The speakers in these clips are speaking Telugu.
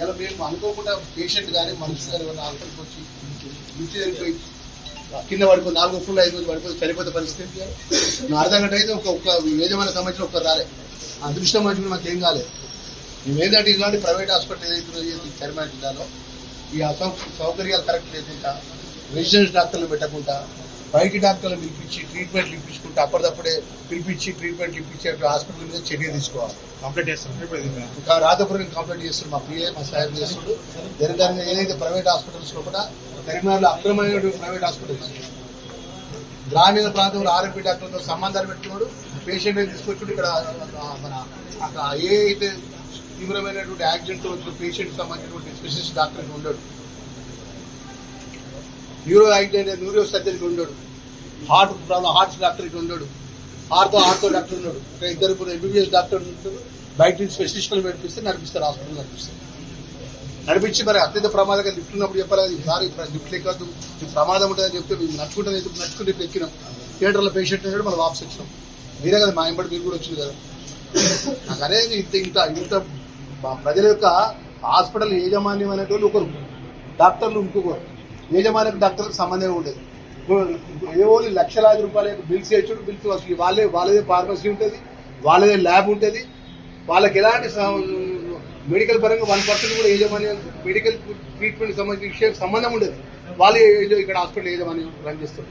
ఇలా మేము అనుకోకుండా పేషెంట్ కానీ మనుషులు కానీ హాస్పిటల్కి వచ్చి ఇంటి వెళ్ళిపోయి కింద పడిపోయి 4 ఫుల్ 5 రోజులు పడిపోయి చనిపోతే పరిస్థితి అర్ధ గంట అయితే ఒక యజమాని సంబంధించిన ఒక్క రాలే. అదృష్టం మంచి మాకేం కాలేదు. మేము ఏంటంటే ఇలాంటి ప్రైవేట్ హాస్పిటల్ ఏదైతే చైర్మన్ జిల్లాలో ఈ సౌకర్యాలు కరెక్ట్ లేకుండా రెసిడెన్స్ డాక్టర్లు పెట్టకుండా బయటి డాక్టర్లు పిలిపించి ట్రీట్మెంట్లు ఇప్పించుకుంటే అప్పటిదప్పుడే పిలిపించి ట్రీట్మెంట్లు ఇప్పించే హాస్పిటల్ మీద చర్య తీసుకోవాలి. కంప్లీట్ చేస్తాం. ఇంకా రాతపురం కంప్లీట్ చేస్తున్నారు. మా పిఏ మా సాయం చేస్తున్నారు. దాని ఏదైతే ప్రైవేట్ హాస్పిటల్స్ లో కూడా కరీంనగర్లో అక్రమమైన ప్రైవేట్ హాస్పిటల్స్ గ్రామీణ ప్రాంతంలో ఆర్ఎంపీ డాక్టర్లతో సంబంధాలు పెట్టుకున్నాడు. పేషెంట్ తీసుకొచ్చుడు ఇక్కడ మన అక్కడ ఏ అయితే తీవ్రమైనటువంటి యాక్సిడెంట్ వచ్చిన పేషెంట్ సంబంధించినటువంటి స్పెషలిస్ట్ డాక్టర్ ఉండడు. న్యూరో యాక్సిడెంట్ న్యూరో సర్జరీకి ఉండడు. హార్ట్ ప్రాబ్లం హార్ట్ డాక్టర్కి ఉండడు. ఆర్తో డాక్టర్ ఉన్నాడు. ఇద్దరు ఎంబీబీఎస్ డాక్టర్ ఉంటారు. బయట నుంచి స్పెషలిస్టులు నడిపిస్తారు హాస్పిటల్ నడిపించి మరి అత్యంత ప్రమాదంగా లిఫ్ట్ ఉన్నప్పుడు చెప్పాలి. ఈసారి లిఫ్ట్ ఎక్కద్దు, ప్రమాదం ఉంటుందని చెప్తే మేము నడుచుకుంటే ఎక్కినాం. థియేటర్లో పేషెంట్ ఉన్నాడు, మనం వాపస్ వచ్చినాం. మీరే కదా మా ఎంబడి మీరు కూడా వచ్చింది కదా. నాకు అనేది ఇంత ప్రజల యొక్క హాస్పిటల్ యాజమాన్యం అనేటువంటి ఒకరు, డాక్టర్లు ఇంకొకరు. యజమానికి డాక్టర్లకు సంబంధమే ఉండేది. ఓన్లీ లక్షలాది రూపాయల బిల్స్ వేసుడు, బిల్స్ వసూలు. వాళ్ళదే ఫార్మసీ ఉంటుంది, వాళ్ళదే ల్యాబ్ ఉంటుంది. వాళ్ళకి ఎలాంటి మెడికల్ పరంగా 1% కూడా యాజమాన్యం మెడికల్ ట్రీట్మెంట్ సంబంధించిన విషయం సంబంధం ఉండేది. వాళ్ళు ఇక్కడ హాస్పిటల్ యాజమాన్యం రన్ చేస్తారు.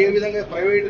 ఏ విధంగా ప్రైవేట్